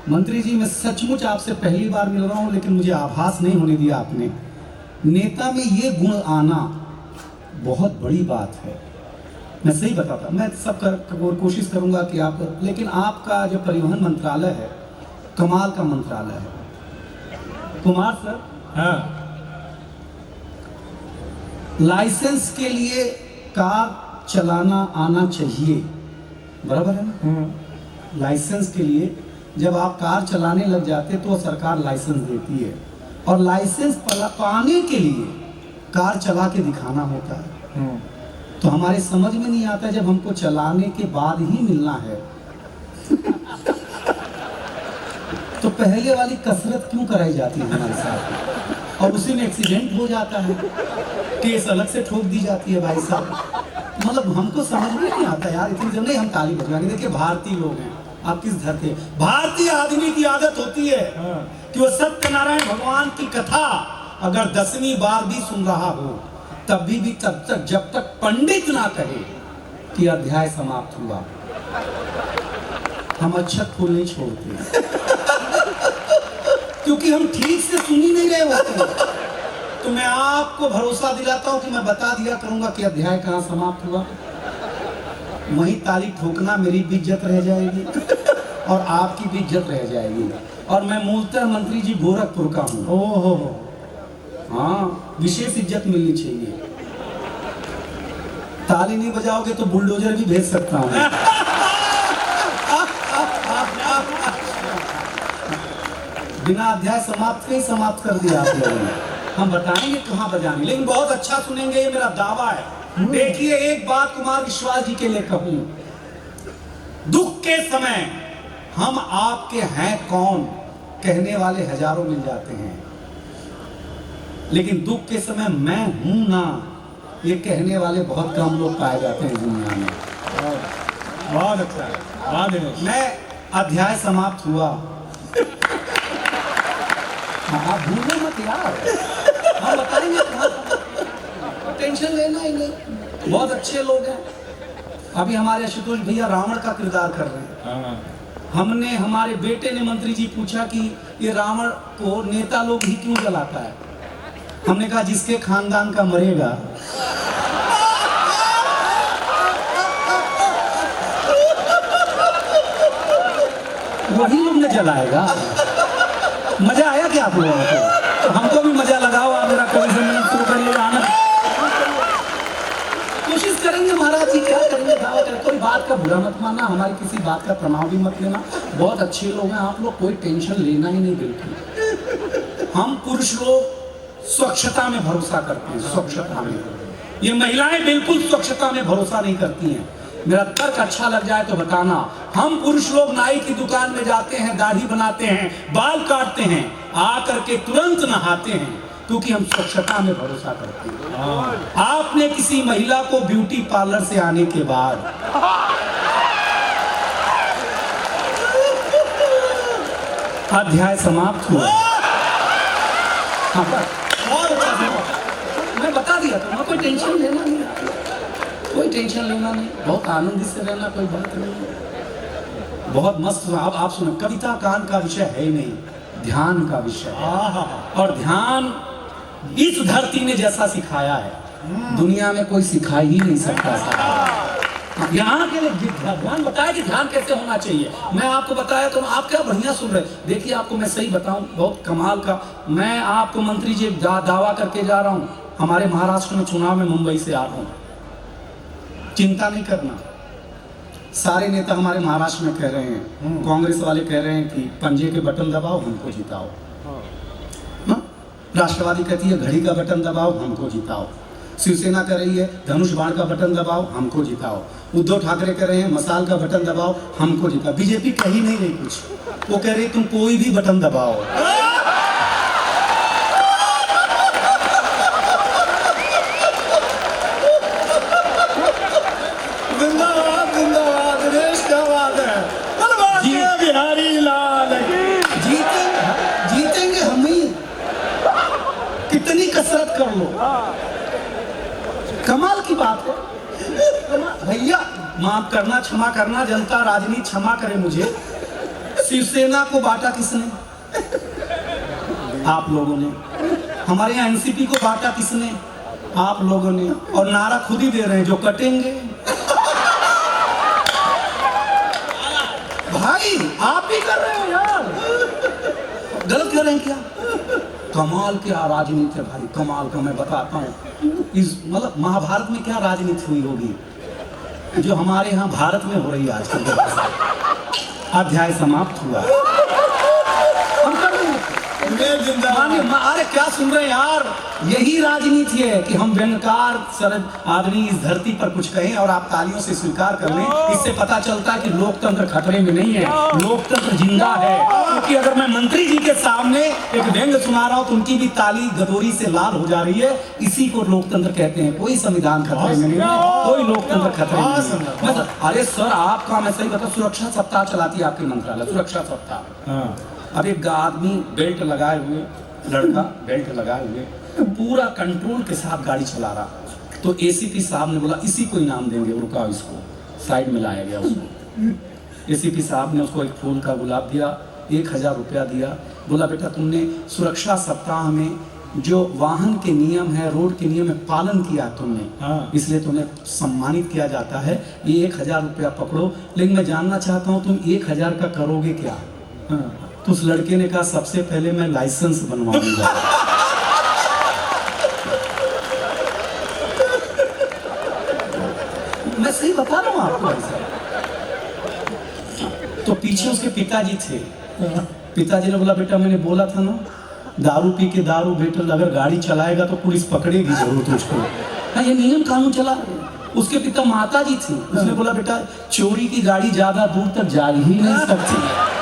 मंत्री जी, मैं सचमुच आपसे पहली बार मिल रहा हूं, लेकिन मुझे आभास नहीं होने दिया आपने। नेता में ये गुण आना बहुत बड़ी बात है। मैं सही बताता, मैं सब कोशिश करूंगा कि आप, लेकिन आपका जो परिवहन मंत्रालय है कमाल का मंत्रालय है। कुमार सर, हाँ, लाइसेंस के लिए कार चलाना आना चाहिए, बराबर है ना? लाइसेंस के लिए जब आप कार चलाने लग जाते तो सरकार लाइसेंस देती है, और लाइसेंस पाने के लिए कार चला के दिखाना होता है। तो हमारे समझ में नहीं आता जब हमको चलाने के बाद ही मिलना है तो पहले वाली कसरत क्यों कराई जाती है हमारे साथ, और उसी में एक्सीडेंट हो जाता है, केस अलग से ठोक दी जाती है भाई साहब। मतलब हमको समझ में नहीं आता यार, इतनी जब नहीं हम ताली बजवाएंगे। देखिए भारतीय लोग हैं, आप किस धरती, भारतीय आदमी की आदत होती है कि वो सत्यनारायण भगवान की कथा अगर 10वीं बार भी सुन रहा हो तभी भी तब तक जब तक पंडित ना कहे कि अध्याय समाप्त हुआ, हम अक्षत फूल नहीं छोड़ते क्योंकि हम ठीक से सुन ही नहीं रहे होते। तो मैं आपको भरोसा दिलाता हूं कि मैं बता दिया करूंगा कि अध्याय कहां समाप्त हुआ। वहीं ताली ठोकना मेरी भी इज्जत रह जाएगी और आपकी भी इज्जत रह जाएगी। और मैं मूलतः मंत्री जी गोरखपुर का हूं। ओहो, हाँ, विशेष इज्जत मिलनी चाहिए। ताली नहीं बजाओगे तो बुलडोजर भी भेज सकता हूं। बिना अध्याय समाप्त ही समाप्त कर दिया आप लोगों ने। हम बताएंगे कहां बजाएंगे, लेकिन बहुत अच्छा सुनेंगे, ये मेरा दावा है। देखिए, एक बात कुमार विश्वास जी के लिए कहूं, दुख के समय हम आपके हैं कौन कहने वाले हजारों मिल जाते हैं, लेकिन दुख के समय मैं हूं ना ये कहने वाले बहुत कम लोग पाए जाते हैं दुनिया में। बहुत अच्छा है, बहुत दिनेश। मैं अध्याय समाप्त हुआ, आप भूलो मत यार, हम बताएंगे कहाँ, टेंशन लेना ही नहीं। बहुत अच्छे लोग हैं। अभी हमारे आशुतोष भैया रावण का किरदार कर रहे हैं। हमने, हमारे बेटे ने मंत्री जी पूछा कि ये रावण को नेता लोग ही क्यों जलाता है। हमने कहा जिसके खानदान का मरेगा वही लोग ने जलाएगा। मजा आया क्या आप लोगों को? तो हमको भी मजा लगाओ, आप मेरा कोई शुरू करिएगा, आनंद कोशिश करेंगे। महाराज जी क्या करेंगे, दावा करें। कोई बात का बुरा मत मानना, हमारी किसी बात का प्रभाव भी मत लेना। बहुत अच्छे लोग हैं आप लोग, कोई टेंशन लेना ही नहीं बिल्कुल। हम पुरुष लोग स्वच्छता में भरोसा करते हैं, स्वच्छता में। ये महिलाएं बिल्कुल स्वच्छता में भरोसा नहीं करती हैं। मेरा तर्क अच्छा लग जाए तो बताना। हम पुरुष लोग नाई की दुकान में जाते हैं, दाढ़ी बनाते हैं, बाल काटते हैं, आकर के तुरंत नहाते हैं, क्योंकि हम स्वच्छता में भरोसा करते हैं। आपने किसी महिला को ब्यूटी पार्लर से आने के बाद अध्याय समाप्त हुआ। मैं बता दिया था, कोई टेंशन लेना नहीं, कोई टेंशन लेना नहीं, बहुत आनंदित से रहना, कोई बात नहीं। बहुत मस्त। आप सुनो, कविता कान का विषय है ही नहीं, ध्यान का विषय है। और ध्यान इस धरती ने जैसा सिखाया है दुनिया में कोई सिखा ही नहीं सकता। यहाँ के लिए ध्यान बताया कि ध्यान कैसे होना चाहिए, मैं आपको बताया तो आप क्या बढ़िया सुन रहे। देखिए, आपको मैं सही बताऊं, बहुत कमाल का। मैं आपको मंत्री जी दावा करके जा रहा हूँ, हमारे महाराष्ट्र में चुनाव में मुंबई से आ रहा हूँ। चिंता नहीं करना, सारे नेता हमारे महाराष्ट्र में कह रहे हैं, कांग्रेस वाले कह रहे हैं कि पंजे के बटन दबाओ हमको जिताओ, राष्ट्रवादी कहती है घड़ी का बटन दबाओ हमको जिताओ, शिवसेना कह रही है धनुष बाण का बटन दबाओ हमको जिताओ, उद्धव ठाकरे कह रहे हैं मसाल का बटन दबाओ हमको जिताओ। बीजेपी कह ही नहीं रही कुछ, वो कह रही तुम कोई भी बटन दबाओ। जीतेंगे हम ही, कितनी कसरत कर लो। कमाल की बात है भैया, माफ करना, क्षमा करना, जनता राजनीति क्षमा करे मुझे। शिवसेना को बांटा किसने? आप लोगों ने। हमारे यहाँ एनसीपी को बांटा किसने? आप लोगों ने। और नारा खुद ही दे रहे हैं, जो कटेंगे। भाई आप ही कर रहे हो यार, गलत कर रहे हैं क्या? कमाल क्या राजनीति है भाई, कमाल का। मैं बताता हूँ इस मतलब महाभारत में क्या राजनीति हुई होगी जो हमारे यहाँ भारत में हो रही है आजकल। अध्याय समाप्त हुआ। हम कर रहे हैं। अरे क्या सुन रहे हैं यार, यही राजनीति है कि हम व्यंगकार शरद आदमी इस धरती पर कुछ कहें और आप तालियों से स्वीकार कर लें। इससे पता चलता है कि लोकतंत्र खतरे में नहीं है, लोकतंत्र जिंदा है। क्योंकि अगर मैं मंत्री जी के सामने एक व्यंग सुना रहा हूं तो उनकी भी ताली गदोरी से लाल हो जा रही है। इसी को लोकतंत्र कहते हैं। कोई संविधान खतरे में नहीं है, कोई लोकतंत्र खतरे में नहीं है। अरे सर आपका, मैं सही बता, सुरक्षा सप्ताह चलाती है आपकी मंत्रालय, सुरक्षा सप्ताह। अब एक आदमी बेल्ट लगाए हुए, लड़का बेल्ट लगाए हुए पूरा कंट्रोल के साथ गाड़ी चला रहा, तो एसीपी साहब ने बोला इसी को इनाम देंगे, रुका इसको, साइड में लाया गया उसको। एसीपी साहब ने उसको एक फूल का गुलाब दिया, 1000 रुपया दिया, बोला बेटा तुमने सुरक्षा सप्ताह में जो वाहन के नियम है, रोड के नियम है, पालन किया तुमने, इसलिए तुम्हें सम्मानित किया जाता है। ये 1000 रुपया पकड़ो, लेकिन मैं जानना चाहता हूँ तुम 1000 का करोगे क्या? तो उस लड़के ने कहा सबसे पहले मैं लाइसेंस बनवाऊंगा। मैं सही बता रहा हूं आपको ऐसा। तो पीछे उसके पिताजी थे। पिताजी ने बोला बेटा मैंने बोला था ना, दारू पी के दारू बेटा अगर गाड़ी चलाएगा तो पुलिस पकड़ेगी जरूर तुझको। हाँ ये नियम कानून चला। उसके पिता माता जी थी, उसने बोला बेटा चोरी की गाड़ी ज्यादा दूर तक जा ही नहीं सकती।